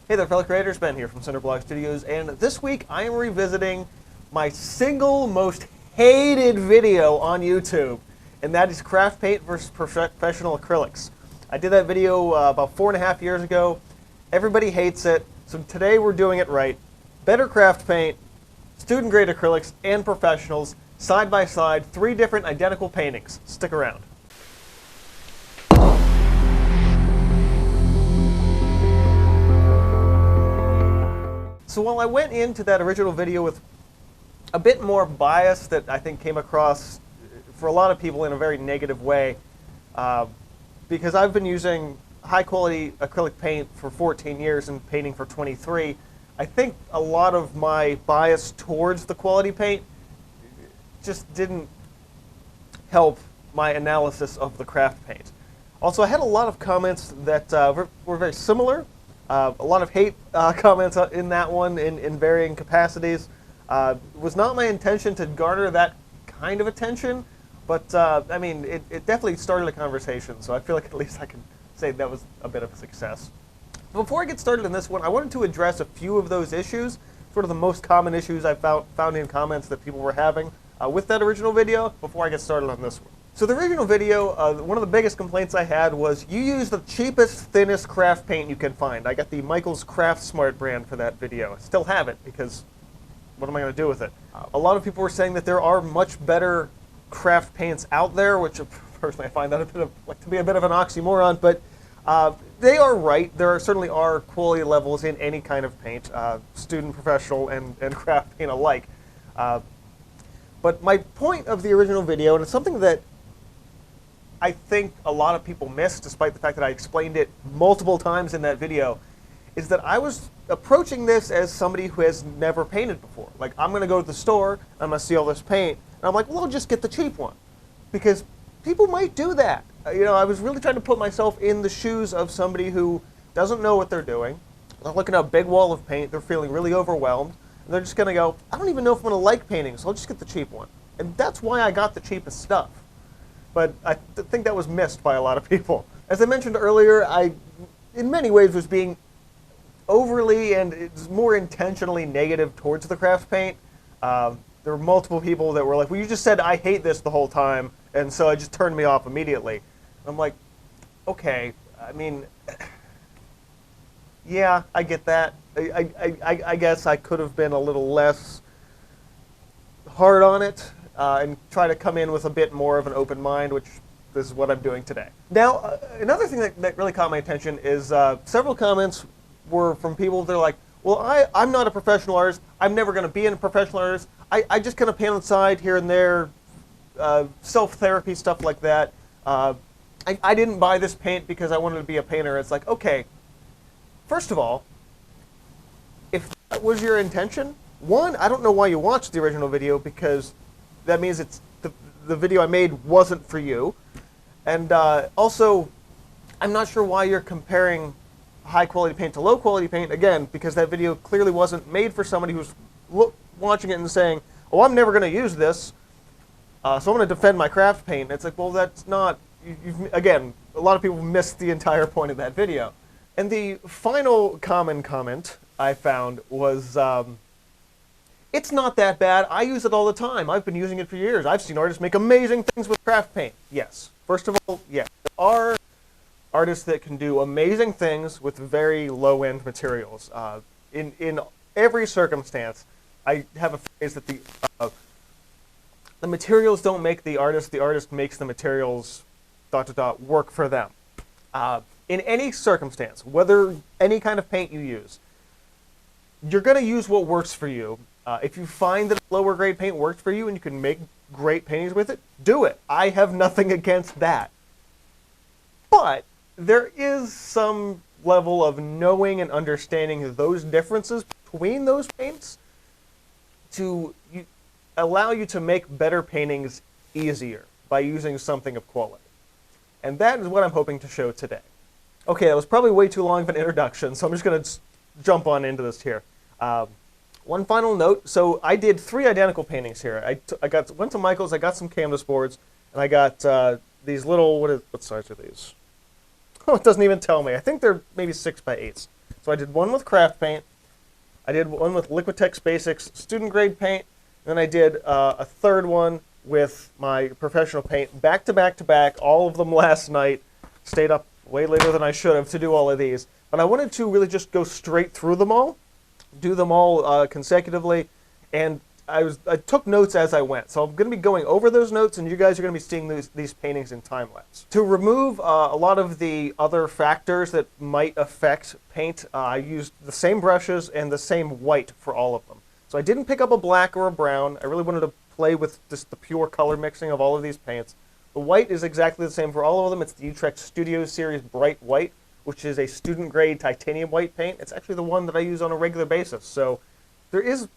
Hey there, fellow creators. Ben here from Cinder Studios, and this week I am revisiting my single most hated video on YouTube, and that is craft paint versus professional acrylics. I did that video about 4.5 years ago. Everybody hates it, so today we're doing it right. Better craft paint, student-grade acrylics, and professionals, side by side, 3 different identical paintings. Stick around. So while I went into that original video with a bit more bias that I think came across for a lot of people in a very negative way, because I've been using high-quality acrylic paint for 14 years and painting for 23, I think a lot of my bias towards the quality paint just didn't help my analysis of the craft paint. Also, I had a lot of comments that were very similar. A lot of hate comments in that one in varying capacities. It was not my intention to garner that kind of attention, but I mean, it definitely started a conversation, so I feel like at least I can say that was a bit of a success. Before I get started in this one, I wanted to address a few of those issues, sort of the most common issues I found in comments that people were having with that original video before I get started on this one. So the original video, one of the biggest complaints I had was you use the cheapest, thinnest craft paint you can find. I got the Michaels Craft Smart brand for that video. I still have it because what am I going to do with it? A lot of people were saying that there are much better craft paints out there, which personally I find that to be a bit of an oxymoron, but they are right. There certainly are quality levels in any kind of paint, student, professional, and craft paint alike. But my point of the original video, and it's something that I think a lot of people missed, despite the fact that I explained it multiple times in that video, is that I was approaching this as somebody who has never painted before. Like, I'm going to go to the store, I'm going to see all this paint, and I'm like, well, I'll just get the cheap one. Because people might do that. You know, I was really trying to put myself in the shoes of somebody who doesn't know what they're doing. They're looking at a big wall of paint, they're feeling really overwhelmed, and they're just going to go, I don't even know if I'm going to like painting, so I'll just get the cheap one. And that's why I got the cheapest stuff. But I think that was missed by a lot of people. As I mentioned earlier, I, in many ways, was being overly and more intentionally negative towards the craft paint. There were multiple people that were like, well, you just said I hate this the whole time, and so it just turned me off immediately. I'm like, okay, I mean, yeah, I get that. I guess I could have been a little less hard on it. And try to come in with a bit more of an open mind, which is what I'm doing today. Now, another thing that really caught my attention is several comments were from people that are like, well, I'm not a professional artist. I'm never going to be a professional artist. I just kind of paint on the side here and there, self-therapy, stuff like that. I didn't buy this paint because I wanted to be a painter. It's like, okay, first of all, if that was your intention, one, I don't know why you watched the original video, because that means it's the video I made wasn't for you. And also, I'm not sure why you're comparing high-quality paint to low-quality paint, again, because that video clearly wasn't made for somebody who's watching it and saying, oh, I'm never going to use this, so I'm going to defend my craft paint. It's like, well, that's not... Again, a lot of people missed the entire point of that video. And the final common comment I found was... it's not that bad. I use it all the time. I've been using it for years. I've seen artists make amazing things with craft paint. Yes. First of all, yes. There are artists that can do amazing things with very low-end materials. In every circumstance, I have a phrase that the materials don't make the artist makes the materials ... work for them. In any circumstance, whether any kind of paint you use, you're going to use what works for you. If you find that lower grade paint works for you and you can make great paintings with it, do it. I have nothing against that. But there is some level of knowing and understanding those differences between those paints to allow you to make better paintings easier by using something of quality. And that is what I'm hoping to show today. Okay, that was probably way too long of an introduction, so I'm just going to jump on into this here. One final note, so I did 3 identical paintings here. I went to Michael's, I got some canvas boards, and I got these little, what size are these? Oh, it doesn't even tell me. I think they're maybe 6x8s. So I did one with craft paint, I did one with Liquitex Basics student grade paint, and then I did a third one with my professional paint, back to back to back, all of them last night. Stayed up way later than I should have to do all of these. But I wanted to really just go straight through them all, do them all consecutively, and I took notes as I went. So I'm going to be going over those notes, and you guys are going to be seeing these paintings in time-lapse. To remove a lot of the other factors that might affect paint, I used the same brushes and the same white for all of them. So I didn't pick up a black or a brown. I really wanted to play with just the pure color mixing of all of these paints. The white is exactly the same for all of them. It's the Utrecht Studio Series Bright White, which is a student-grade titanium white paint. It's actually the one that I use on a regular basis. So there is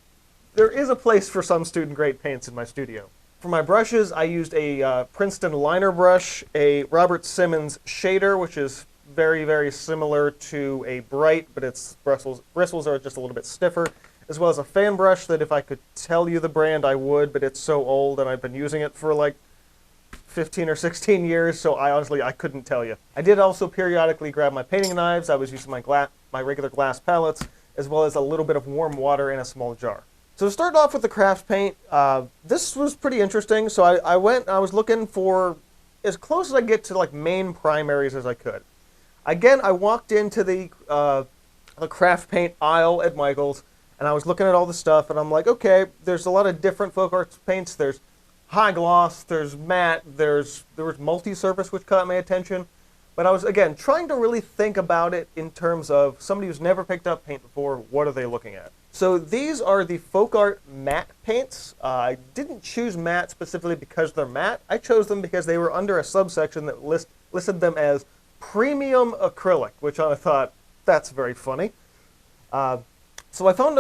a place for some student-grade paints in my studio. For my brushes, I used a Princeton liner brush, a Robert Simmons shader, which is very, very similar to a Bright, but its bristles are just a little bit stiffer, as well as a fan brush that if I could tell you the brand, I would, but it's so old and I've been using it for like 15 or 16 years, so I couldn't tell you. I did also periodically grab my painting knives. I was using my regular glass palettes, as well as a little bit of warm water in a small jar. So to start off with the craft paint, this was pretty interesting. So I was looking for as close as I get to like main primaries as I could. Again, I walked into the craft paint aisle at Michael's, and I was looking at all the stuff, and I'm like, okay, there's a lot of different folk arts paints. There's high gloss, there's matte, there was multi-surface, which caught my attention. But I was, again, trying to really think about it in terms of somebody who's never picked up paint before, what are they looking at? So these are the folk art matte paints. I didn't choose matte specifically because they're matte. I chose them because they were under a subsection that listed them as premium acrylic, which I thought, that's very funny. So I found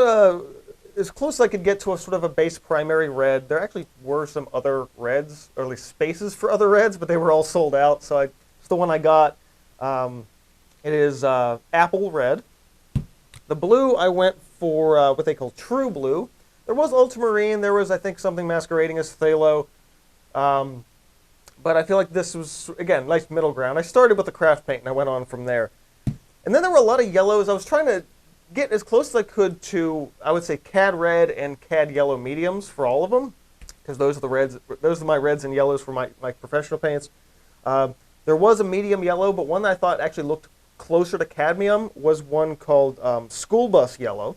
as close as I could get to a sort of a base primary red. There actually were some other reds, or at least spaces for other reds, but they were all sold out, so it's the one I got. It is apple red. The blue, I went for what they call true blue. There was ultramarine. There was, I think, something masquerading as phthalo. But I feel like this was, again, nice middle ground. I started with the craft paint, and I went on from there. And then there were a lot of yellows. I was trying to get as close as I could to, I would say, cad red and cad yellow mediums for all of them, because those are the reds. Those are my reds and yellows for my professional paints. There was a medium yellow, but one that I thought actually looked closer to cadmium was one called school bus yellow,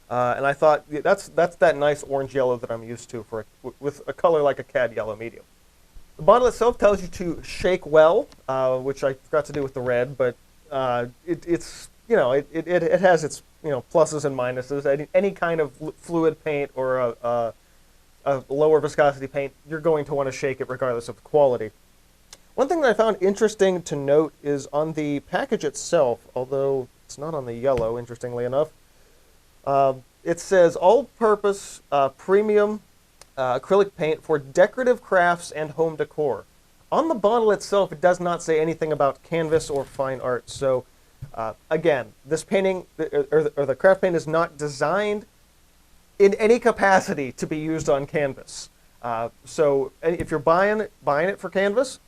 and I thought that's that nice orange yellow that I'm used to with a color like a cad yellow medium. The bottle itself tells you to shake well, which I forgot to do with the red, but it's it has its pluses and minuses. Any kind of fluid paint or a lower viscosity paint, you're going to want to shake it regardless of the quality. One thing that I found interesting to note is on the package itself, although it's not on the yellow, interestingly enough, it says all-purpose premium acrylic paint for decorative crafts and home decor. On the bottle itself, it does not say anything about canvas or fine art. So again, this painting, or the craft paint, is not designed in any capacity to be used on canvas. So if you're buying it for canvas,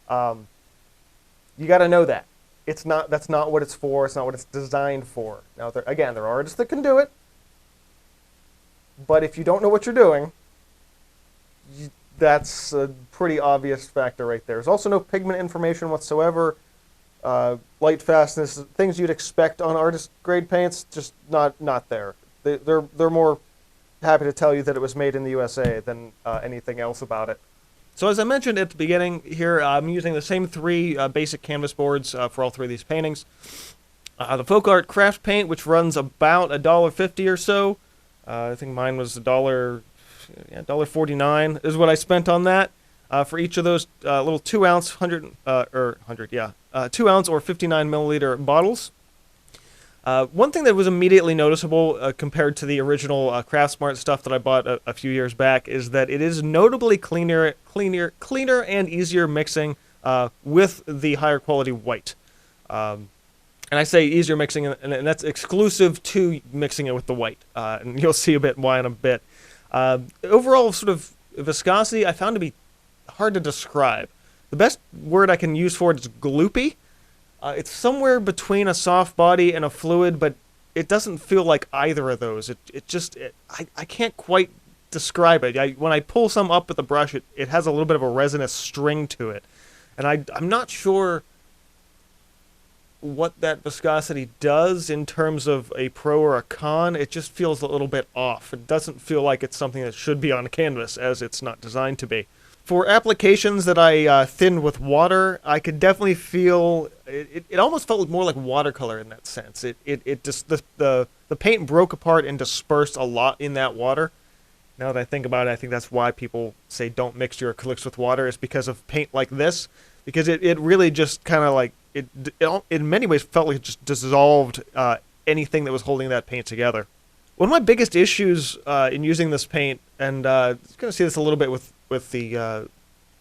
you got to know that. That's not what it's for. It's not what it's designed for. Now, there are artists that can do it, but if you don't know what you're doing, that's a pretty obvious factor right there. There's also no pigment information whatsoever. Light fastness, things you'd expect on artist grade paints, just not there. They're more happy to tell you that it was made in the USA than anything else about it. So as I mentioned at the beginning here, I'm using the same three basic canvas boards for all three of these paintings. The folk art craft paint, which runs about $1.50 or so. I think mine was $1.49 is what I spent on that. For each of those little 2 ounce 2 ounce or 59 milliliter bottles. One thing that was immediately noticeable compared to the original Craftsmart stuff that I bought a few years back is that it is notably cleaner and easier mixing with the higher quality white. And I say easier mixing, and that's exclusive to mixing it with the white. And you'll see a bit why in a bit. Overall sort of viscosity I found to be hard to describe. The best word I can use for it is gloopy. It's somewhere between a soft body and a fluid, but it doesn't feel like either of those. I can't quite describe it. When I pull some up with the brush, it has a little bit of a resinous string to it. And I'm not sure what that viscosity does in terms of a pro or a con. It just feels a little bit off. It doesn't feel like it's something that should be on canvas, as it's not designed to be. For applications that I thinned with water, I could definitely feel it almost felt more like watercolor in that sense. It just the paint broke apart and dispersed a lot in that water. Now that I think about it, I think that's why people say don't mix your acrylics with water, is because of paint like this, because it really just kind of like it in many ways felt like it just dissolved anything that was holding that paint together. One of my biggest issues in using this paint, and you're going to see this a little bit with the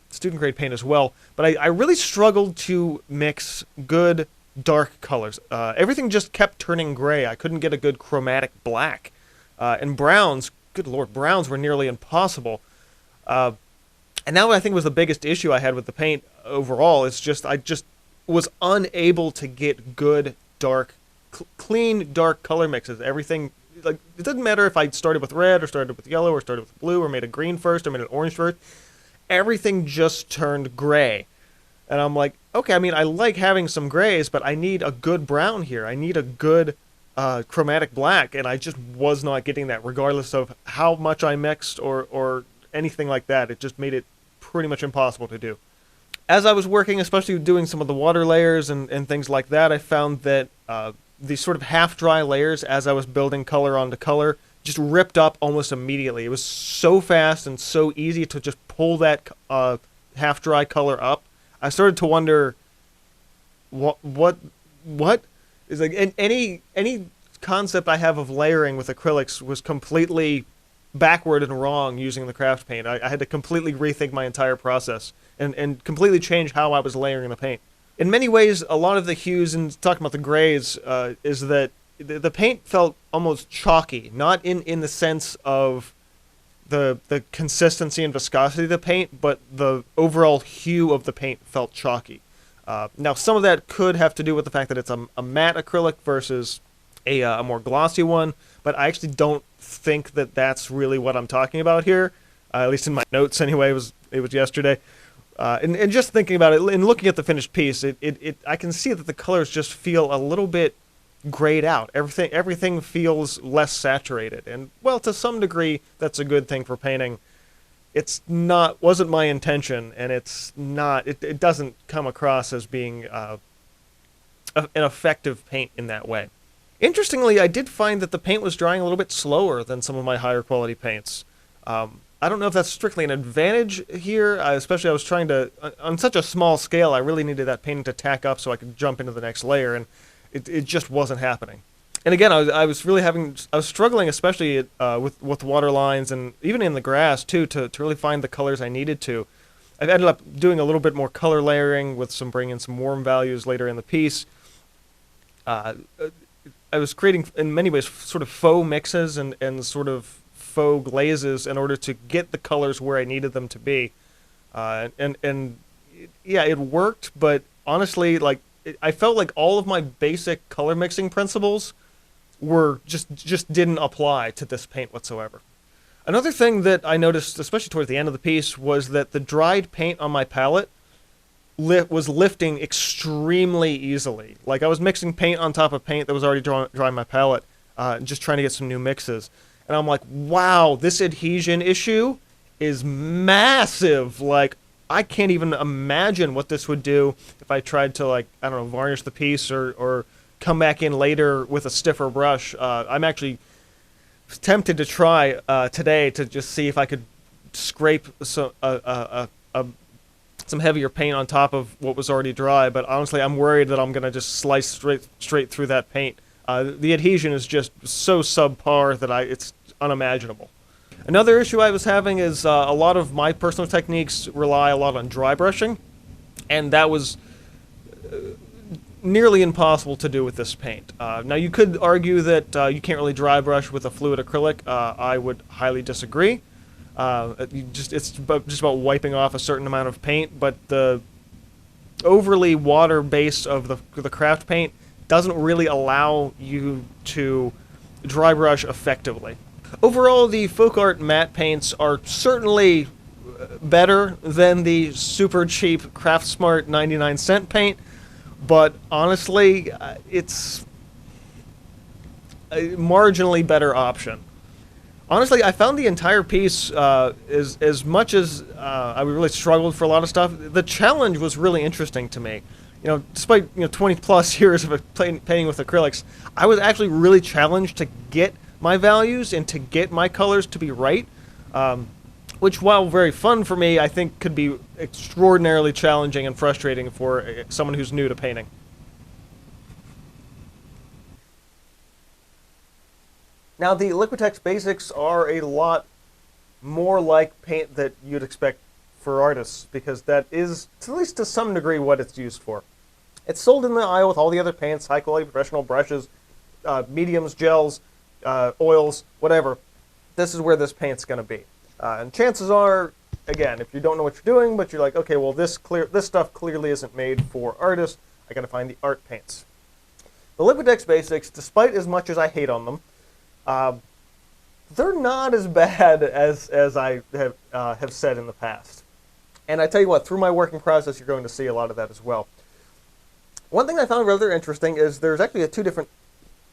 student grade paint as well, but I really struggled to mix good dark colors. Everything just kept turning gray. I couldn't get a good chromatic black. And browns, good lord, browns were nearly impossible. And now what I think was the biggest issue I had with the paint overall is just I just was unable to get good dark, clean dark color mixes. Everything, like, it doesn't matter if I started with red or started with yellow or started with blue or made a green first or made an orange first. Everything just turned gray. And I'm like, okay, I mean, I like having some grays, but I need a good brown here. I need a good chromatic black, and I just was not getting that regardless of how much I mixed or anything like that. It just made it pretty much impossible to do. As I was working, especially doing some of the water layers and things like that, I found that these sort of half-dry layers, as I was building color onto color, just ripped up almost immediately. It was so fast and so easy to just pull that half-dry color up. I started to wonder, what is like, and any concept I have of layering with acrylics was completely backward and wrong using the craft paint. I had to completely rethink my entire process and completely change how I was layering the paint. In many ways, a lot of the hues, and talking about the grays, is that the paint felt almost chalky, not in the sense of the consistency and viscosity of the paint, but the overall hue of the paint felt chalky. Now, some of that could have to do with the fact that it's a matte acrylic versus a more glossy one, but I actually don't think that that's really what I'm talking about here, at least in my notes anyway. It was yesterday. And just thinking about it and looking at the finished piece, I can see that the colors just feel a little bit grayed out. Everything feels less saturated, and well, to some degree, that's a good thing for painting. Wasn't my intention, and it's not. It doesn't come across as being an effective paint in that way. Interestingly, I did find that the paint was drying a little bit slower than some of my higher quality paints. I don't know if that's strictly an advantage here, especially I was trying to, on such a small scale, I really needed that painting to tack up so I could jump into the next layer, and it just wasn't happening. And again, I was struggling, especially with water lines and even in the grass too, to really find the colors I needed to. I've ended up doing a little bit more color layering with bringing in some warm values later in the piece. I was creating, in many ways, sort of faux mixes and sort of faux glazes in order to get the colors where I needed them to be. And yeah, it worked, but honestly, like, I felt like all of my basic color mixing principles were just didn't apply to this paint whatsoever. Another thing that I noticed, especially towards the end of the piece, was that the dried paint on my palette was lifting extremely easily. Like, I was mixing paint on top of paint that was already drying my palette, just trying to get some new mixes. And I'm like, wow, this adhesion issue is massive. Like, I can't even imagine what this would do if I tried to, like, I don't know, varnish the piece or come back in later with a stiffer brush. I'm actually tempted to try today to just see if I could scrape some heavier paint on top of what was already dry, but honestly, I'm worried that I'm going to just slice straight through that paint. The adhesion is just so subpar that it's unimaginable. Another issue I was having is a lot of my personal techniques rely a lot on dry brushing, and that was nearly impossible to do with this paint. Now, you could argue that you can't really dry brush with a fluid acrylic. I would highly disagree. It's just about wiping off a certain amount of paint, but the overly water base of the craft paint doesn't really allow you to dry brush effectively. Overall, the folk art matte paints are certainly better than the super cheap Craft Smart 99-cent paint, but honestly, it's a marginally better option. Honestly, I found the entire piece, as much as I really struggled for a lot of stuff, the challenge was really interesting to me. You know, despite 20 plus years of painting with acrylics, I was actually really challenged to get my values and to get my colors to be right, which, while very fun for me, I think could be extraordinarily challenging and frustrating for someone who's new to painting. Now, the Liquitex Basics are a lot more like paint that you'd expect for artists, because that is, at least to some degree, what it's used for. It's sold in the aisle with all the other paints, high-quality professional brushes, mediums, gels, oils, whatever. This is where this paint's going to be. And chances are, again, if you don't know what you're doing, but you're like, okay, well, this stuff clearly isn't made for artists, I got to find the art paints. The Liquitex Basics, despite as much as I hate on them, they're not as bad as I have said in the past. And I tell you what, through my working process, you're going to see a lot of that as well. One thing I found rather interesting is there's actually two different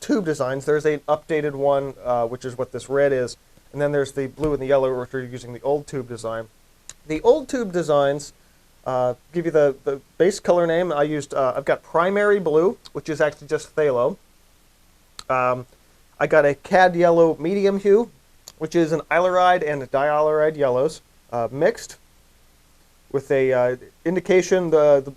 tube designs. There's an updated one, which is what this red is, and then there's the blue and the yellow, which are using the old tube design. The old tube designs give you the base color name. I've got primary blue, which is actually just phthalo. I got a cad yellow medium hue, which is an ileride and diileride yellows mixed, with a indication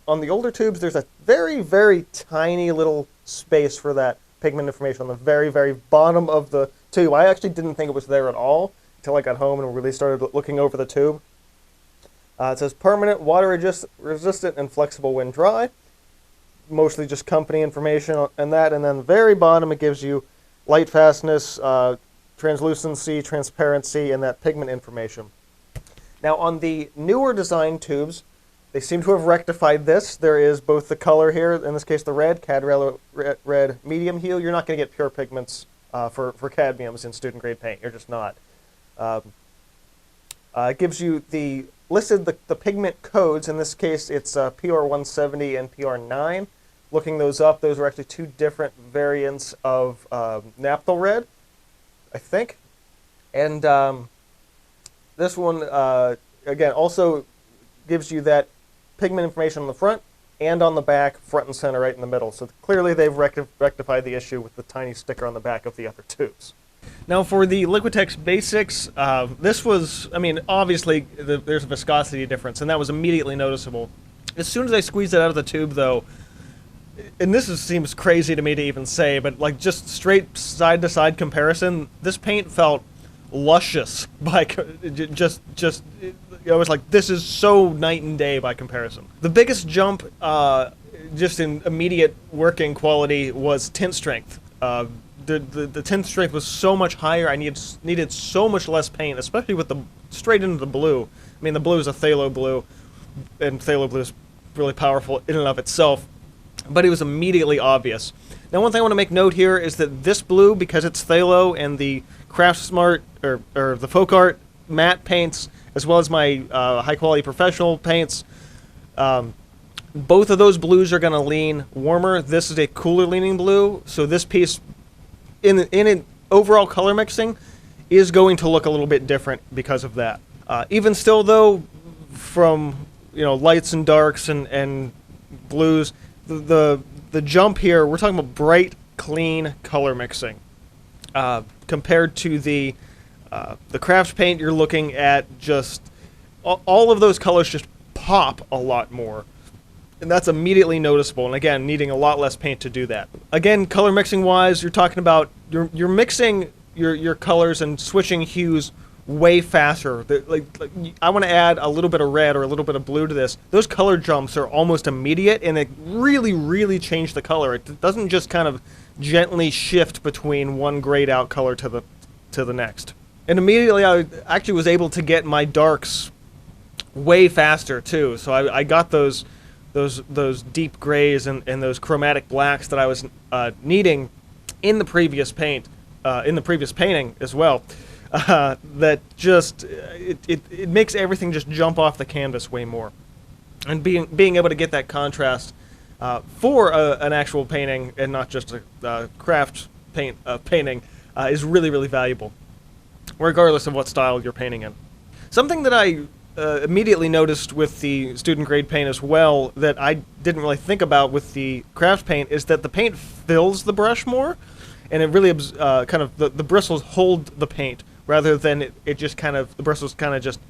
on the older tubes. There's a very, very tiny little space for that pigment information on the very, very bottom of the tube. I actually didn't think it was there at all until I got home and really started looking over the tube. It says permanent, water resistant, and flexible when dry. Mostly just company information and that, and then the very bottom it gives you light fastness, translucency, transparency, and that pigment information. Now, on the newer design tubes, they seem to have rectified this. There is both the color here, in this case the red, red medium hue. You're not going to get pure pigments for cadmiums in student grade paint. You're just not. It gives you listed the pigment codes. In this case, it's PR170 and PR9. Looking those up, those are actually two different variants of naphthol red, I think. And this one, again, also gives you that pigment information on the front and on the back, front and center, right in the middle. So clearly they've rectified the issue with the tiny sticker on the back of the other tubes. Now for the Liquitex Basics, this was, I mean, obviously there's a viscosity difference, and that was immediately noticeable. As soon as I squeezed it out of the tube, though, and this seems crazy to me to even say, but like just straight side-to-side comparison, this paint felt luscious by I was like, this is so night and day by comparison. The biggest jump just in immediate working quality was tint strength. The tint strength was so much higher. I needed so much less paint, especially with the straight into the blue. I mean, the blue is a phthalo blue, and phthalo blue is really powerful in and of itself, but it was immediately obvious. Now, one thing I want to make note here is that this blue, because it's phthalo, and the Craft Smart or the Folk Art matte paints, as well as my high-quality professional paints, both of those blues are going to lean warmer. This is a cooler-leaning blue, so this piece, in an overall color mixing, is going to look a little bit different because of that. Even still, though, from lights and darks and blues, the jump here, we're talking about bright, clean color mixing. Compared to the craft paint, you're looking at just all of those colors just pop a lot more, and that's immediately noticeable. And again, needing a lot less paint to do that. Again, color mixing wise, you're talking about you're mixing your colors and switching hues way faster. I want to add a little bit of red or a little bit of blue to this. Those color jumps are almost immediate, and it really, really change the color. It doesn't just kind of gently shift between one grayed out color to the next. And immediately I actually was able to get my darks way faster too. So I got those those deep grays and those chromatic blacks that I was needing in the previous painting as well. That just it makes everything just jump off the canvas way more, and being able to get that contrast for an actual painting and not just a craft painting is really, really valuable, regardless of what style you're painting in. Something that I immediately noticed with the student grade paint as well that I didn't really think about with the craft paint is that the paint fills the brush more, and it really kind of the bristles hold the paint rather than it just kind of, the bristles kind of just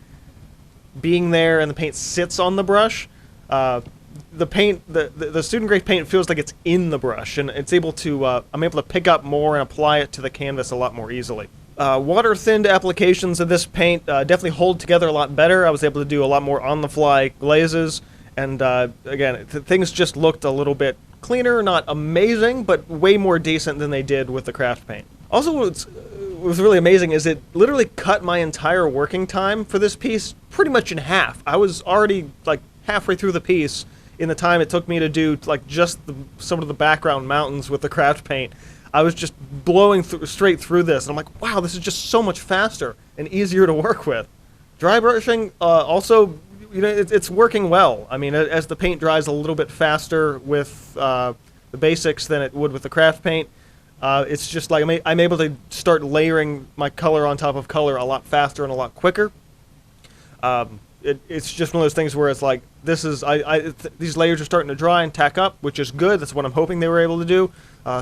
being there and the paint sits on the brush. The paint, the student grade paint feels like it's in the brush, and it's able to I'm able to pick up more and apply it to the canvas a lot more easily. Water thinned applications of this paint definitely hold together a lot better. I was able to do a lot more on the fly glazes, and again, things just looked a little bit cleaner, not amazing, but way more decent than they did with the craft paint. Also, what was really amazing is it literally cut my entire working time for this piece pretty much in half. I was already like halfway through the piece in the time it took me to do like just some of the background mountains with the craft paint. I was just blowing straight through this, and I'm like, wow, this is just so much faster and easier to work with. Dry brushing also, you know, it's working well. I mean, as the paint dries a little bit faster with the basics than it would with the craft paint, it's just like I'm able to start layering my color on top of color a lot faster and a lot quicker. It's just one of those things where it's like, these layers are starting to dry and tack up, which is good. That's what I'm hoping they were able to do.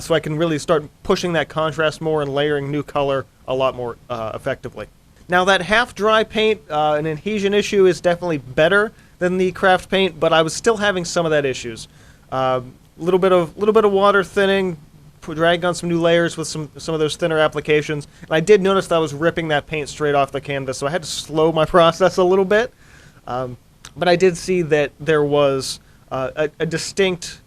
So I can really start pushing that contrast more and layering new color a lot more effectively. Now that half-dry paint, an adhesion issue is definitely better than the craft paint, but I was still having some of that issues. Little bit of water thinning, dragged on some new layers with some of those thinner applications. And I did notice that I was ripping that paint straight off the canvas, so I had to slow my process a little bit. But I did see that there was a distinct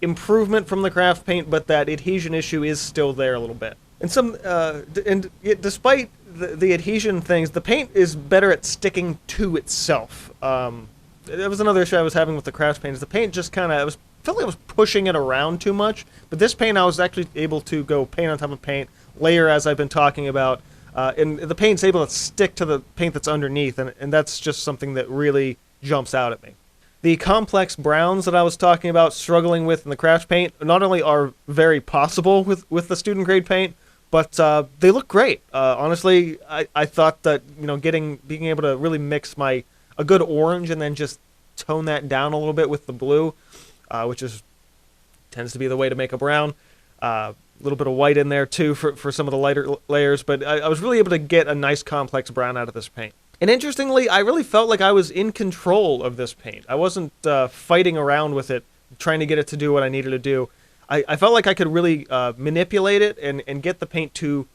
improvement from the craft paint, but that adhesion issue is still there a little bit. And despite the adhesion things, the paint is better at sticking to itself. That was another issue I was having with the craft paint. Is the paint just kind of, felt like I was pushing it around too much. But this paint, I was actually able to go paint on top of paint, layer as I've been talking about, and the paint's able to stick to the paint that's underneath, and that's just something that really jumps out at me. The complex browns that I was talking about struggling with in the craft paint not only are very possible with the student grade paint, but they look great. Honestly, I thought that, you know, being able to really mix a good orange and then just tone that down a little bit with the blue, which tends to be the way to make a brown. A little bit of white in there too for some of the lighter layers, but I was really able to get a nice complex brown out of this paint. And interestingly, I really felt like I was in control of this paint. I wasn't fighting around with it, trying to get it to do what I needed to do. I felt like I could really manipulate it and get the paint to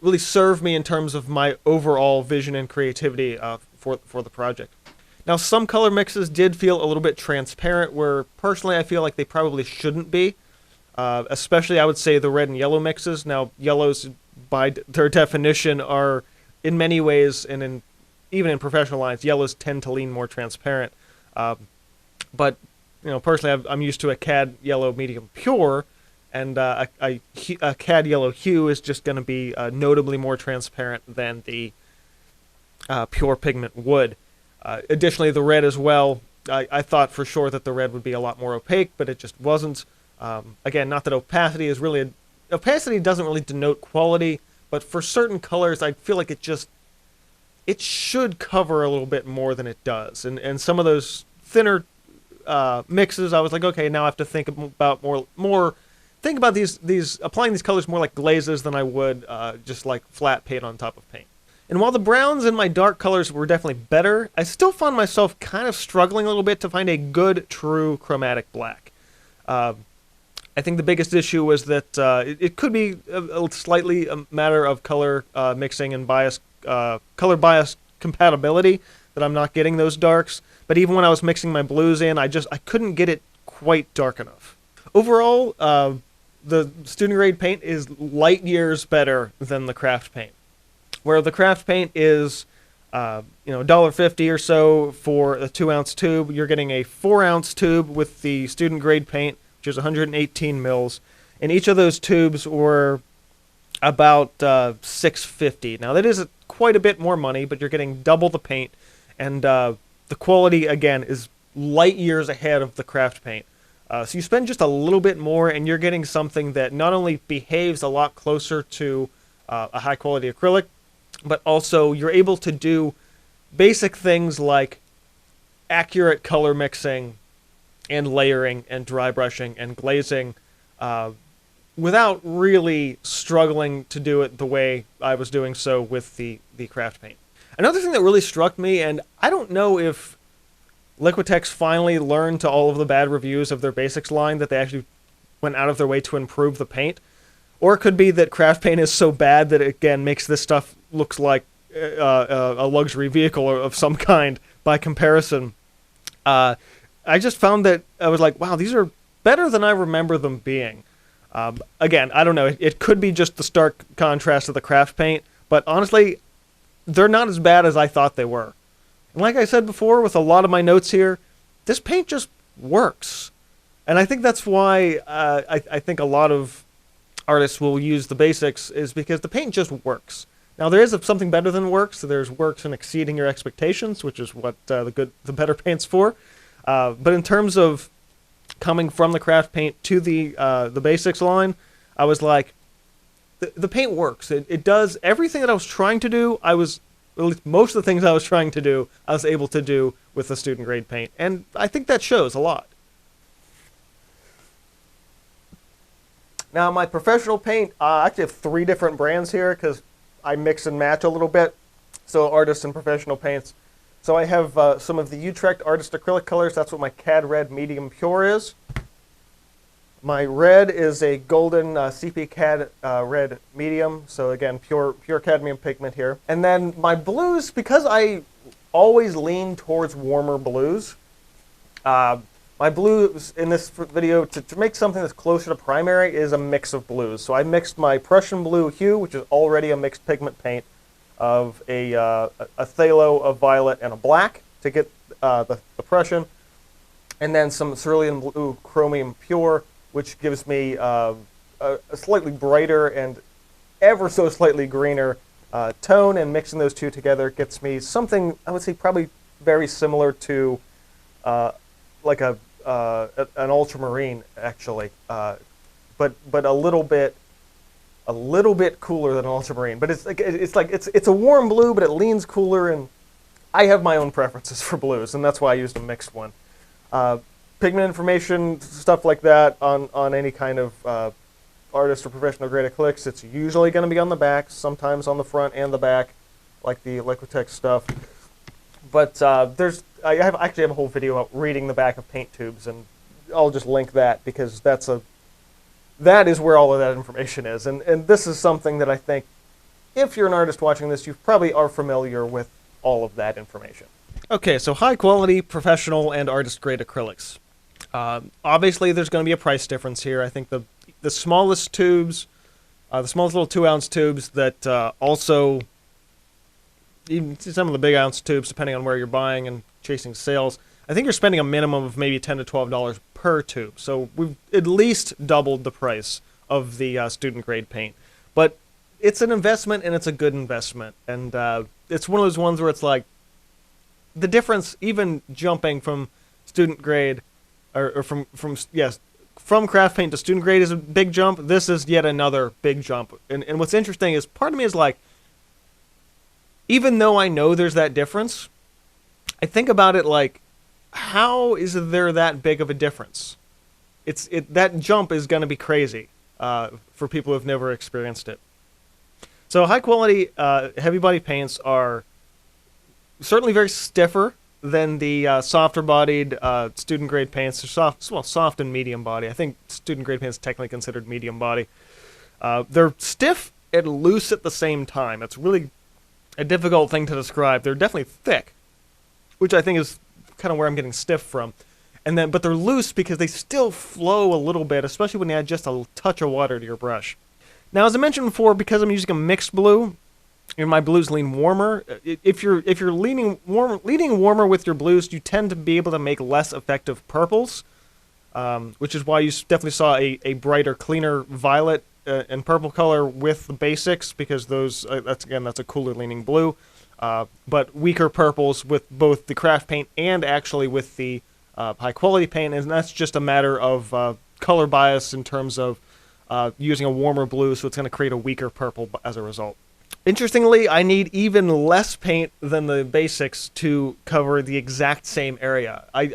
really serve me in terms of my overall vision and creativity for the project. Now, some color mixes did feel a little bit transparent, where personally I feel like they probably shouldn't be. Especially, I would say, the red and yellow mixes. Now, yellows, by their definition, are in many ways, and even in professional lines, yellows tend to lean more transparent. But, you know, personally, I'm used to a cad yellow medium pure, and a cad yellow hue is just going to be notably more transparent than the pure pigment would. Additionally, the red as well, I thought for sure that the red would be a lot more opaque, but it just wasn't. Again, not that opacity is really... opacity doesn't really denote quality, but for certain colors, I feel like it should cover a little bit more than it does. And some of those thinner mixes, I was like, okay, now I have to think about think about applying these colors more like glazes than I would just like flat paint on top of paint. And while the browns and my dark colors were definitely better, I still found myself kind of struggling a little bit to find a good, true chromatic black. I think the biggest issue was that it could be slightly a matter of color mixing and color bias compatibility, that I'm not getting those darks. But even when I was mixing my blues in, I couldn't get it quite dark enough. Overall, the student grade paint is light years better than the craft paint. Where the craft paint is $1.50 or so for a 2-ounce tube. You're getting a 4-ounce tube with the student grade paint, which is 118 mils. And each of those tubes were about $6.50. Now that is quite a bit more money, but you're getting double the paint, and the quality again is light years ahead of the craft paint. So you spend just a little bit more, and you're getting something that not only behaves a lot closer to a high quality acrylic, but also you're able to do basic things like accurate color mixing and layering and dry brushing and glazing without really struggling to do it the way I was doing so with the craft paint. Another thing that really struck me, and I don't know if Liquitex finally learned to all of the bad reviews of their basics line that they actually went out of their way to improve the paint, or it could be that craft paint is so bad that it, again, makes this stuff looks like a luxury vehicle of some kind by comparison. I just found that I was like, wow, these are better than I remember them being. Again, I don't know. It could be just the stark contrast of the craft paint, but honestly, they're not as bad as I thought they were. And like I said before, with a lot of my notes here, this paint just works. And I think that's why I think a lot of artists will use the basics, is because the paint just works. Now, there is something better than works. So there's works in exceeding your expectations, which is what the better paint's for. But in terms of coming from the craft paint to the basics line, I was like, the paint works. It does everything that I was trying to do. At least most of the things I was trying to do, I was able to do with the student grade paint. And I think that shows a lot. Now, my professional paint, I actually have 3 different brands here because I mix and match a little bit. So artist and professional paints. So I have some of the Utrecht Artist Acrylic colors. That's what my Cad Red Medium Pure is. My red is a golden CP Cad Red Medium. So again, pure cadmium pigment here. And then my blues, because I always lean towards warmer blues, my blues in this video, to make something that's closer to primary, is a mix of blues. So I mixed my Prussian Blue Hue, which is already a mixed pigment paint, of a phthalo, a violet, and a black to get the Prussian. And then some cerulean blue chromium pure, which gives me a slightly brighter and ever so slightly greener tone. And mixing those two together gets me something, I would say, probably very similar to like an ultramarine, actually, but a little bit cooler than an ultramarine. But it's a warm blue, but it leans cooler, and I have my own preferences for blues, and that's why I used a mixed one. Pigment information, stuff like that on any kind of artist or professional grade acrylics, it's usually going to be on the back, sometimes on the front and the back, like the Liquitex stuff. But I actually have a whole video about reading the back of paint tubes, and I'll just link that because that is where all of that information is. And this is something that I think, if you're an artist watching this, you probably are familiar with all of that information. Okay, so high quality, professional, and artist grade acrylics. Obviously, there's going to be a price difference here. I think the smallest tubes, the smallest little 2-ounce tubes that also, even some of the big ounce tubes, depending on where you're buying and chasing sales, I think you're spending a minimum of maybe $10 to $12 per tube. So we've at least doubled the price of the student grade paint. But it's an investment, and it's a good investment. And it's one of those ones where it's like, the difference, even jumping from student grade, or from craft paint to student grade, is a big jump. This is yet another big jump. And what's interesting is, part of me is like, even though I know there's that difference, I think about it like, how is there that big of a difference? That jump is going to be crazy for people who have never experienced it. So high quality heavy body paints are certainly very stiffer than the softer bodied student grade paints. They're soft and medium body. I think student grade paints is technically considered medium body. They're stiff and loose at the same time. It's really a difficult thing to describe. They're definitely thick, which I think is kind of where I'm getting stiff from. But they're loose because they still flow a little bit, especially when you add just a touch of water to your brush. Now, as I mentioned before, because I'm using a mixed blue, and my blues lean warmer. If you're leaning warmer with your blues, you tend to be able to make less effective purples, which is why you definitely saw a brighter, cleaner violet and purple color with the basics, because those that's a cooler leaning blue. But weaker purples with both the craft paint and actually with the high quality paint, and that's just a matter of color bias in terms of using a warmer blue, so it's going to create a weaker purple as a result. Interestingly, I need even less paint than the basics to cover the exact same area. I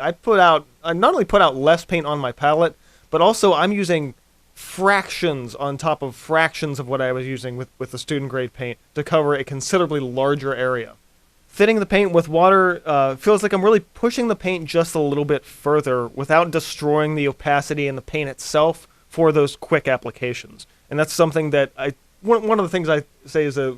not only put out less paint on my palette, but also I'm using fractions on top of fractions of what I was using with the student grade paint to cover a considerably larger area. Thinning the paint with water feels like I'm really pushing the paint just a little bit further without destroying the opacity in the paint itself for those quick applications. And that's something that one of the things I say is a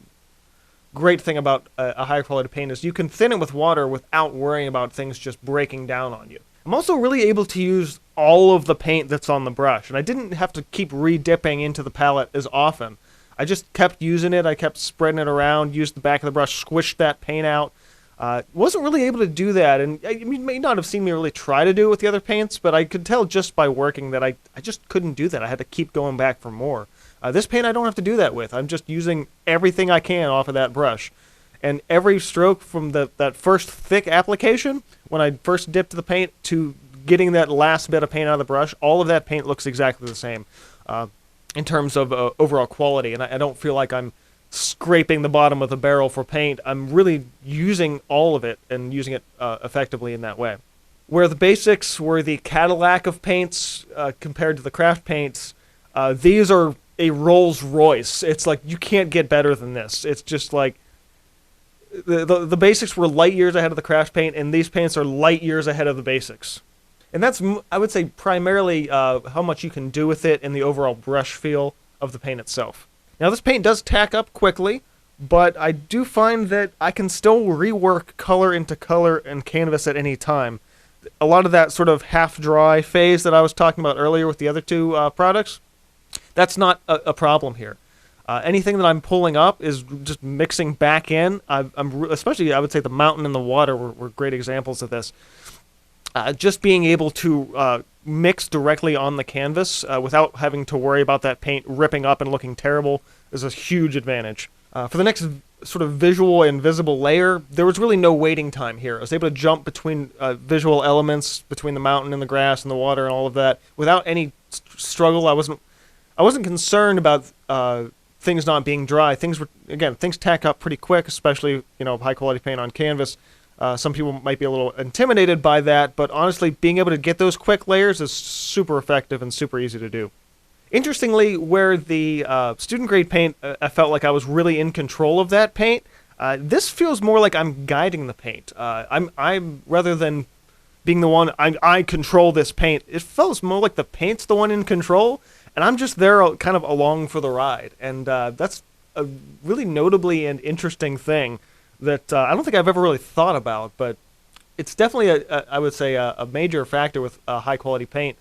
great thing about a high quality paint is you can thin it with water without worrying about things just breaking down on you. I'm also really able to use all of the paint that's on the brush, and I didn't have to keep re-dipping into the palette as often. I just kept using it, I kept spreading it around, used the back of the brush, squished that paint out. Wasn't really able to do that, and you may not have seen me really try to do it with the other paints, but I could tell just by working that I just couldn't do that. I had to keep going back for more. This paint I don't have to do that with. I'm just using everything I can off of that brush. And every stroke from that first thick application, when I first dipped the paint, to getting that last bit of paint out of the brush, all of that paint looks exactly the same in terms of overall quality. And I don't feel like I'm scraping the bottom of the barrel for paint. I'm really using all of it and using it effectively in that way. Where the basics were the Cadillac of paints compared to the craft paints, these are a Rolls Royce. It's like, you can't get better than this. It's just like, the basics were light years ahead of the craft paint, and these paints are light years ahead of the basics. And that's, I would say, primarily how much you can do with it and the overall brush feel of the paint itself. Now, this paint does tack up quickly, but I do find that I can still rework color into color and canvas at any time. A lot of that sort of half-dry phase that I was talking about earlier with the other two products, that's not a problem here. Anything that I'm pulling up is just mixing back in. Especially, I would say, the mountain and the water were great examples of this. Just being able to mix directly on the canvas without having to worry about that paint ripping up and looking terrible is a huge advantage. For the next sort of visual and visible layer, there was really no waiting time here. I was able to jump between visual elements, between the mountain and the grass and the water and all of that, without any struggle. I wasn't concerned about things not being dry. Things tack up pretty quick, especially, high quality paint on canvas. Some people might be a little intimidated by that, but honestly, being able to get those quick layers is super effective and super easy to do. Interestingly, where the student grade paint, I felt like I was really in control of that paint. This feels more like I'm guiding the paint. I'm rather than being the one, I control this paint. It feels more like the paint's the one in control, and I'm just there kind of along for the ride. And that's a really notably and interesting thing that I don't think I've ever really thought about, but it's definitely, I would say, a major factor with high-quality paint.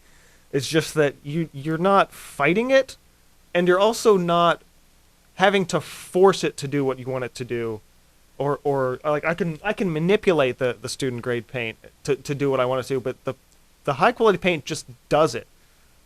It's just that you're not fighting it, and you're also not having to force it to do what you want it to do, or like I can manipulate the student grade paint to do what I want it to, but the high-quality paint just does it.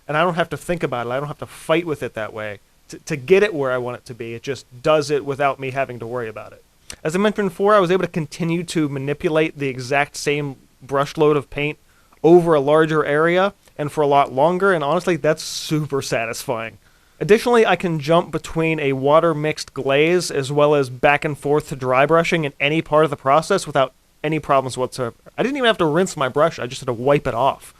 And I don't have to think about it. I don't have to fight with it that way to get it where I want it to be. It just does it without me having to worry about it. As I mentioned before, I was able to continue to manipulate the exact same brush load of paint over a larger area and for a lot longer, and honestly, that's super satisfying. Additionally, I can jump between a water-mixed glaze as well as back and forth to dry brushing in any part of the process without any problems whatsoever. I didn't even have to rinse my brush. I just had to wipe it off.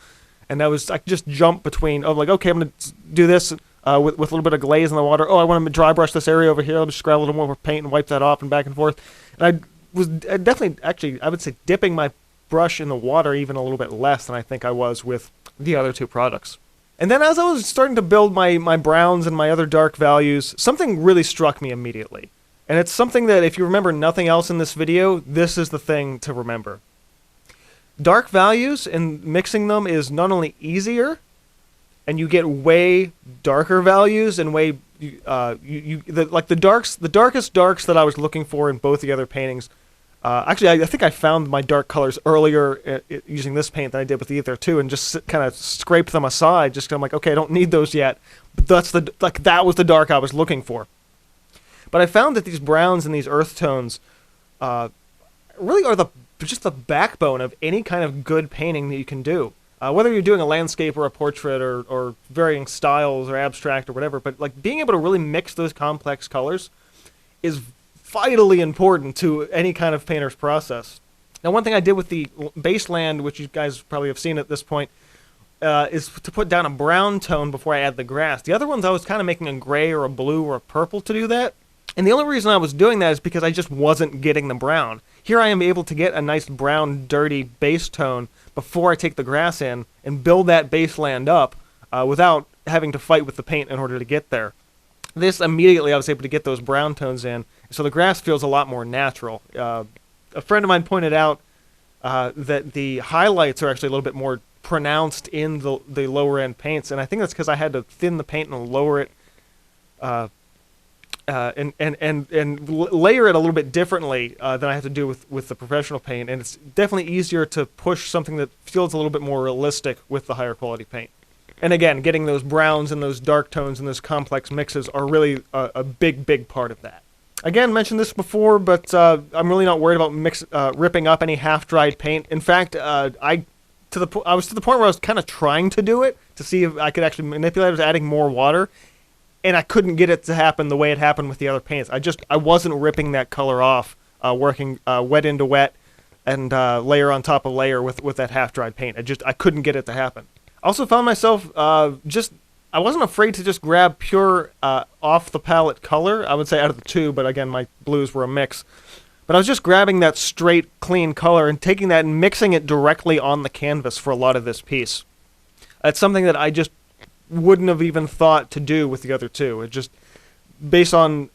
And I could just jump between, okay, I'm going to do this with a little bit of glaze in the water. Oh, I want to dry brush this area over here. I'll just grab a little more paint and wipe that off and back and forth. And I was definitely, actually, I would say dipping my brush in the water even a little bit less than I think I was with the other two products. And then as I was starting to build my browns and my other dark values, something really struck me immediately. And it's something that if you remember nothing else in this video, this is the thing to remember. Dark values and mixing them is not only easier and you get way darker values and way like the darkest darks that I was looking for in both the other paintings. Actually, I think I found my dark colors earlier using this paint than I did with the other two, and just kind of scraped them aside. Just 'cause I'm like, okay, I don't need those yet. But that was the dark I was looking for. But I found that these browns and these earth tones really are just the backbone of any kind of good painting that you can do. Whether you're doing a landscape or a portrait or varying styles or abstract or whatever, but like being able to really mix those complex colors is vitally important to any kind of painter's process. Now, one thing I did with the baseland, which you guys probably have seen at this point, is to put down a brown tone before I add the grass. The other ones I was kind of making a gray or a blue or a purple to do that. And the only reason I was doing that is because I just wasn't getting the brown. Here I am able to get a nice brown, dirty base tone before I take the grass in and build that baseland up without having to fight with the paint in order to get there. This immediately I was able to get those brown tones in, so the grass feels a lot more natural. A friend of mine pointed out that the highlights are actually a little bit more pronounced in the lower end paints, and I think that's because I had to thin the paint and lower it and layer it a little bit differently than I have to do with the professional paint, and it's definitely easier to push something that feels a little bit more realistic with the higher quality paint. And again, getting those browns and those dark tones and those complex mixes are really a big part of that. Again, mentioned this before, but I'm really not worried about ripping up any half-dried paint. In fact, I was to the point where I was kind of trying to do it to see if I could actually manipulate it, adding more water, and I couldn't get it to happen the way it happened with the other paints. I wasn't ripping that color off, working wet into wet and layer on top of layer with that half-dried paint. I couldn't get it to happen. I also found myself I wasn't afraid to just grab pure off the palette color, I would say out of the two, but again, my blues were a mix. But I was just grabbing that straight, clean color and taking that and mixing it directly on the canvas for a lot of this piece. That's something that I just wouldn't have even thought to do with the other two. It just, based on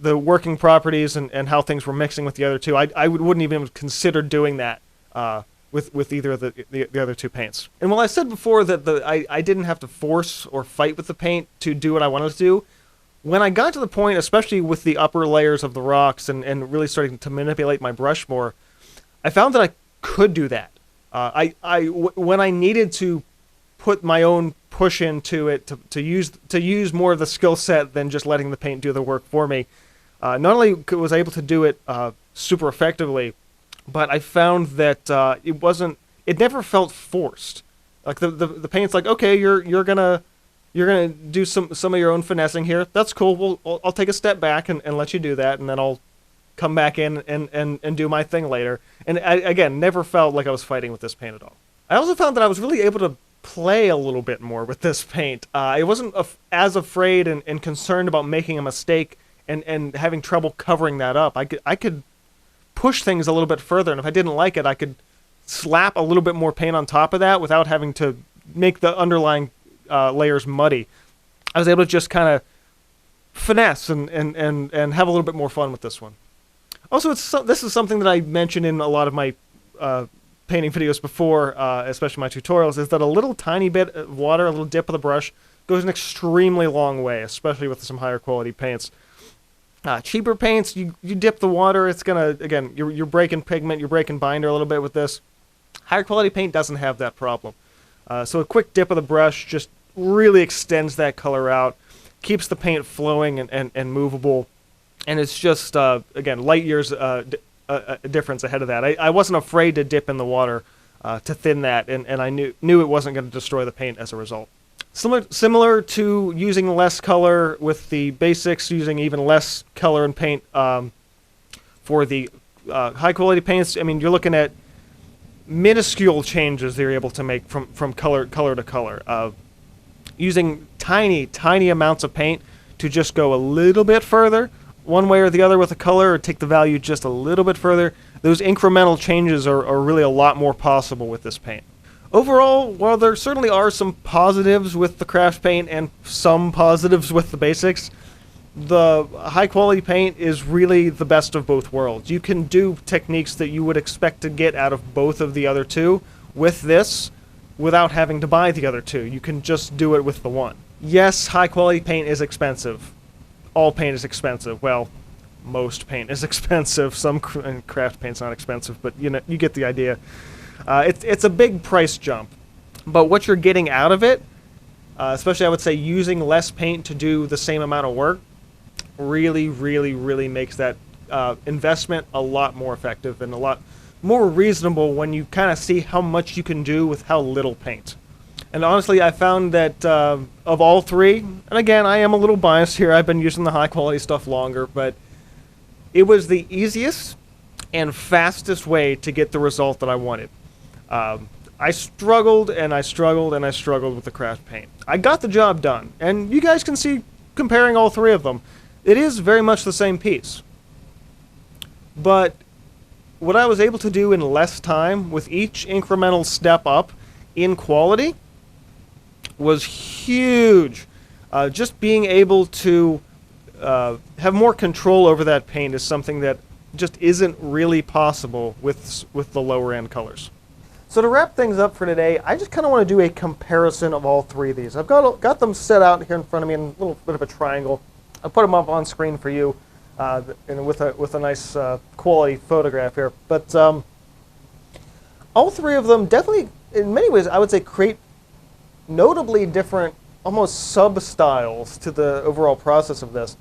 the working properties and how things were mixing with the other two, I wouldn't even consider doing that with either of the other two paints. And while I said before that I didn't have to force or fight with the paint to do what I wanted to do, when I got to the point, especially with the upper layers of the rocks and really starting to manipulate my brush more, I found that I could do that. When I needed to put my own push into it to use more of the skill set than just letting the paint do the work for me, not only was I able to do it super effectively, but I found that it never felt forced. Like the paint's like, okay, you're gonna do some of your own finessing here. That's cool. I'll take a step back and let you do that, and then I'll come back in and do my thing later. And I, again, never felt like I was fighting with this paint at all. I also found that I was really able to play a little bit more with this paint. I wasn't as afraid and concerned about making a mistake and having trouble covering that up. I could push things a little bit further, and if I didn't like it, I could slap a little bit more paint on top of that without having to make the underlying layers muddy. I was able to just kind of finesse and have a little bit more fun with this one. Also, this is something that I mentioned in a lot of my painting videos before, especially my tutorials, is that a little tiny bit of water, a little dip of the brush, goes an extremely long way, especially with some higher quality paints. Cheaper paints, you dip the water, it's gonna, again, you're breaking pigment, you're breaking binder a little bit with this. Higher quality paint doesn't have that problem. So a quick dip of the brush just really extends that color out, keeps the paint flowing and movable, and it's just, again, light years a difference ahead of that. I wasn't afraid to dip in the water to thin that, and I knew it wasn't going to destroy the paint as a result. Similar to using less color with the basics, using even less color and paint for the high quality paints. I mean, you're looking at minuscule changes that you're able to make from color to color. Using tiny amounts of paint to just go a little bit further, one way or the other with a color, or take the value just a little bit further. Those incremental changes are really a lot more possible with this paint. Overall, while there certainly are some positives with the craft paint and some positives with the basics, the high-quality paint is really the best of both worlds. You can do techniques that you would expect to get out of both of the other two with this, without having to buy the other two. You can just do it with the one. Yes, high quality paint is expensive. All paint is expensive. Well, most paint is expensive. Some craft paint's not expensive, but you know, you get the idea. It's a big price jump, but what you're getting out of it, especially I would say using less paint to do the same amount of work, really makes that investment a lot more effective and a lot more reasonable when you kind of see how much you can do with how little paint. And honestly, I found that of all three, and again, I am a little biased here, I've been using the high quality stuff longer, but it was the easiest and fastest way to get the result that I wanted. I struggled and I struggled and I struggled with the craft paint. I got the job done, and you guys can see comparing all three of them, it is very much the same piece. But what I was able to do in less time with each incremental step up in quality was huge. Just being able to have more control over that paint is something that just isn't really possible with the lower end colors. So to wrap things up for today, I just kind of want to do a comparison of all three of these. I've got them set out here in front of me in a little bit of a triangle. I'll put them up on screen for you and with a nice quality photograph here. But all three of them definitely, in many ways, I would say create notably different, almost sub-styles to the overall process of this.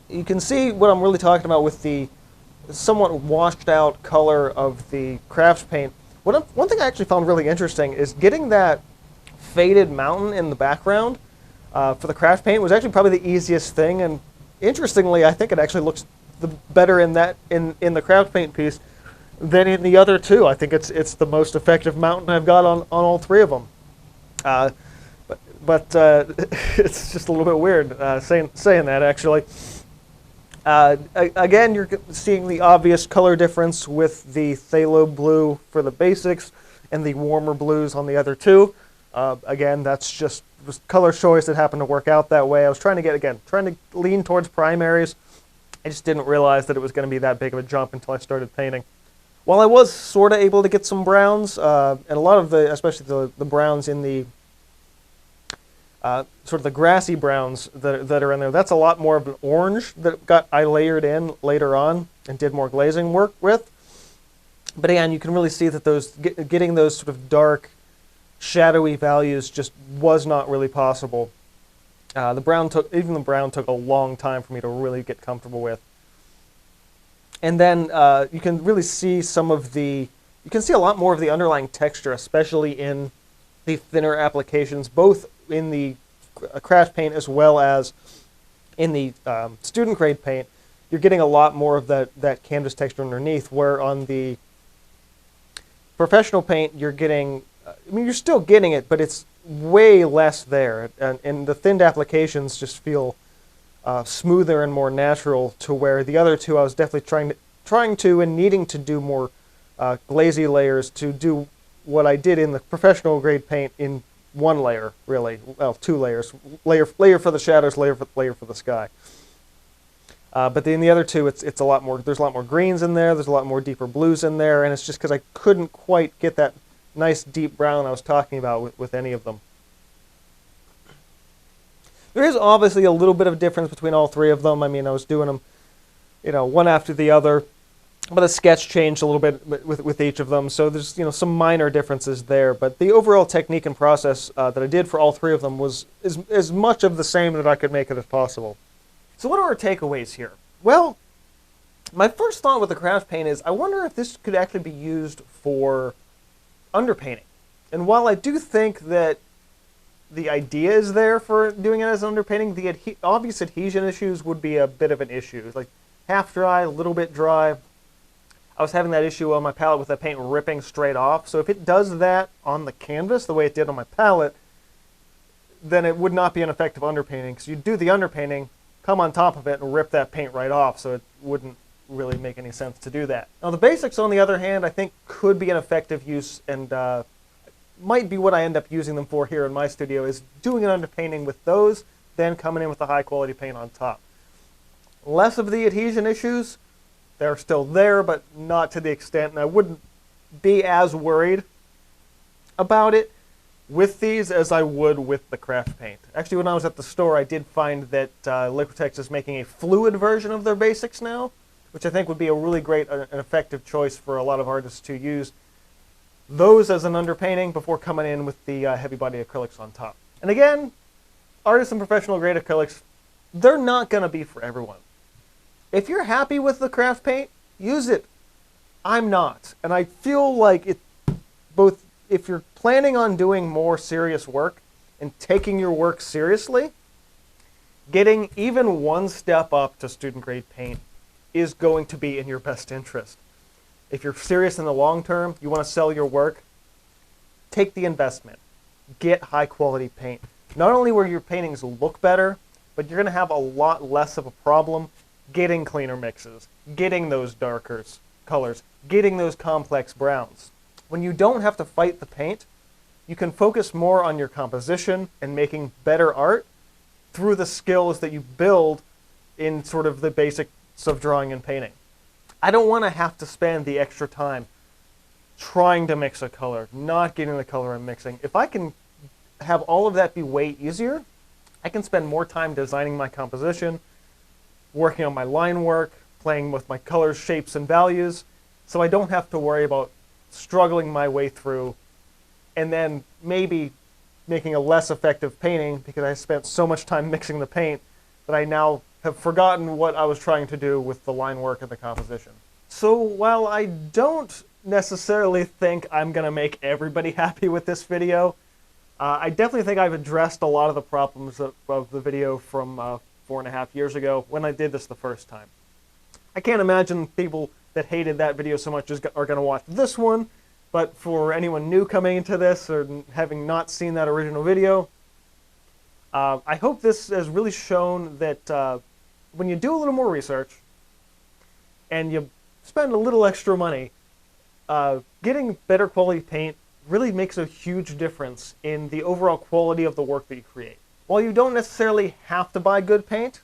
You can see what I'm really talking about with the somewhat washed out color of the craft paint. One thing I actually found really interesting is getting that faded mountain in the background for the craft paint was actually probably the easiest thing, and interestingly, I think it actually looks better in the craft paint piece than in the other two. I think it's the most effective mountain I've got on all three of them. But it's just a little bit weird saying that, actually. Again, you're seeing the obvious color difference with the phthalo blue for the basics and the warmer blues on the other two. Again, that's just color choice that happened to work out that way. I was trying to lean towards primaries. I just didn't realize that it was going to be that big of a jump until I started painting. While I was sort of able to get some browns, and a lot of especially the browns in the sort of the grassy browns that are in there, that's a lot more of an orange that I layered in later on and did more glazing work with. But again, you can really see that getting those sort of dark, shadowy values just was not really possible. The brown took a long time for me to really get comfortable with. And then you can really see you can see a lot more of the underlying texture, especially in the thinner applications, both in the craft paint as well as in the student grade paint. You're getting a lot more of that canvas texture underneath, where on the professional paint you're getting, you're still getting it, but it's way less there, and the thinned applications just feel smoother and more natural, to where the other two I was definitely trying to and needing to do more glazy layers to do what I did in the professional grade paint in one layer, really. Well, two layers. Layer for the shadows, layer for the sky. But in the other two, it's a lot more. There's a lot more greens in there. There's a lot more deeper blues in there, and it's just because I couldn't quite get that nice deep brown I was talking about with any of them. There is obviously a little bit of difference between all three of them. I mean, I was doing them, one after the other. But the sketch changed a little bit with each of them, so there's some minor differences there. But the overall technique and process that I did for all three of them was as much of the same that I could make it as possible. So what are our takeaways here? Well, my first thought with the craft paint is I wonder if this could actually be used for underpainting. And while I do think that the idea is there for doing it as underpainting, the obvious adhesion issues would be a bit of an issue. Like half dry, a little bit dry. I was having that issue on my palette with that paint ripping straight off. So if it does that on the canvas the way it did on my palette, then it would not be an effective underpainting, because you'd do the underpainting, come on top of it, and rip that paint right off, so it wouldn't really make any sense to do that. Now the basics, on the other hand, I think could be an effective use, and might be what I end up using them for here in my studio, is doing an underpainting with those, then coming in with the high quality paint on top. Less of the adhesion issues. They're still there, but not to the extent, and I wouldn't be as worried about it with these as I would with the craft paint. Actually, when I was at the store, I did find that Liquitex is making a fluid version of their basics now, which I think would be a really great and effective choice for a lot of artists to use those as an underpainting before coming in with the heavy body acrylics on top. And again, artists and professional grade acrylics, they're not going to be for everyone. If you're happy with the craft paint, use it. I'm not. And I feel like it both, if you're planning on doing more serious work and taking your work seriously, getting even one step up to student grade paint is going to be in your best interest. If you're serious in the long term, you want to sell your work, take the investment. Get high quality paint. Not only will your paintings look better, but you're going to have a lot less of a problem getting cleaner mixes, getting those darker colors, getting those complex browns. When you don't have to fight the paint, you can focus more on your composition and making better art through the skills that you build in sort of the basics of drawing and painting. I don't want to have to spend the extra time trying to mix a color, not getting the color I'm mixing. If I can have all of that be way easier, I can spend more time designing my composition, working on my line work, playing with my colors, shapes, and values, so I don't have to worry about struggling my way through and then maybe making a less effective painting because I spent so much time mixing the paint that I now have forgotten what I was trying to do with the line work and the composition. So while I don't necessarily think I'm going to make everybody happy with this video, I definitely think I've addressed a lot of the problems of the video from 4.5 years ago when I did this the first time. I can't imagine people that hated that video so much are going to watch this one, but for anyone new coming into this or having not seen that original video, I hope this has really shown that when you do a little more research and you spend a little extra money, getting better quality paint really makes a huge difference in the overall quality of the work that you create. While you don't necessarily have to buy good paint,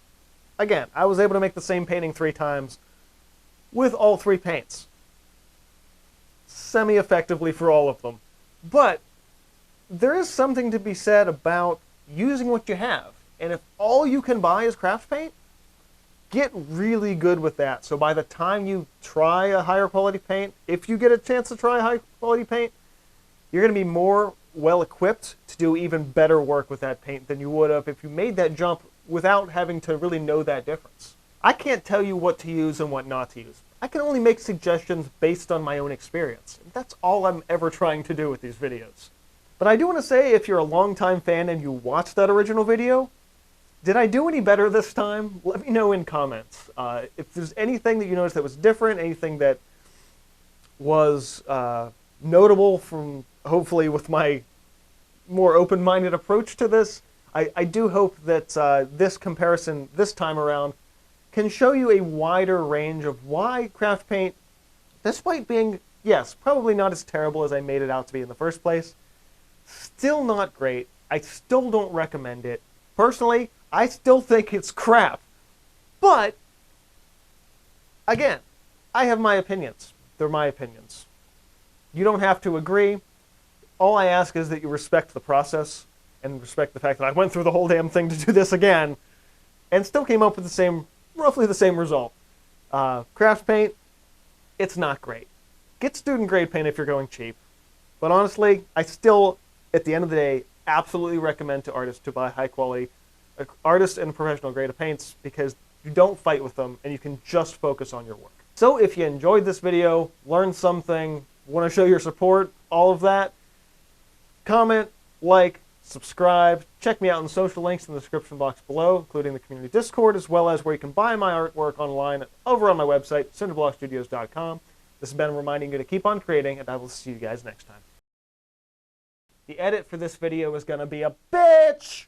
again, I was able to make the same painting 3 times with all 3 paints. Semi-effectively for all of them. But there is something to be said about using what you have. And if all you can buy is craft paint, get really good with that. So by the time you try a higher quality paint, if you get a chance to try high quality paint, you're going to be more well equipped to do even better work with that paint than you would have if you made that jump without having to really know that difference. I can't tell you what to use and what not to use. I can only make suggestions based on my own experience. That's all I'm ever trying to do with these videos. But I do want to say, if you're a longtime fan and you watched that original video, did I do any better this time? Let me know in comments. If there's anything that you noticed that was different, anything that was notable from, hopefully, with my more open-minded approach to this, I do hope that this comparison this time around can show you a wider range of why craft paint, despite being, yes, probably not as terrible as I made it out to be in the first place, still not great. I still don't recommend it. Personally, I still think it's crap. But, again, I have my opinions. They're my opinions. You don't have to agree. All I ask is that you respect the process and respect the fact that I went through the whole damn thing to do this again and still came up with the same, roughly the same result. Craft paint, it's not great. Get student grade paint if you're going cheap. But honestly, I still, at the end of the day, absolutely recommend to artists to buy high quality artists and professional grade of paints because you don't fight with them and you can just focus on your work. So if you enjoyed this video, learned something, want to show your support, all of that, comment, like, subscribe, check me out on social links in the description box below, including the community Discord, as well as where you can buy my artwork online over on my website, cinderblockstudios.com. This has been reminding you to keep on creating, and I will see you guys next time. The edit for this video is going to be a bitch!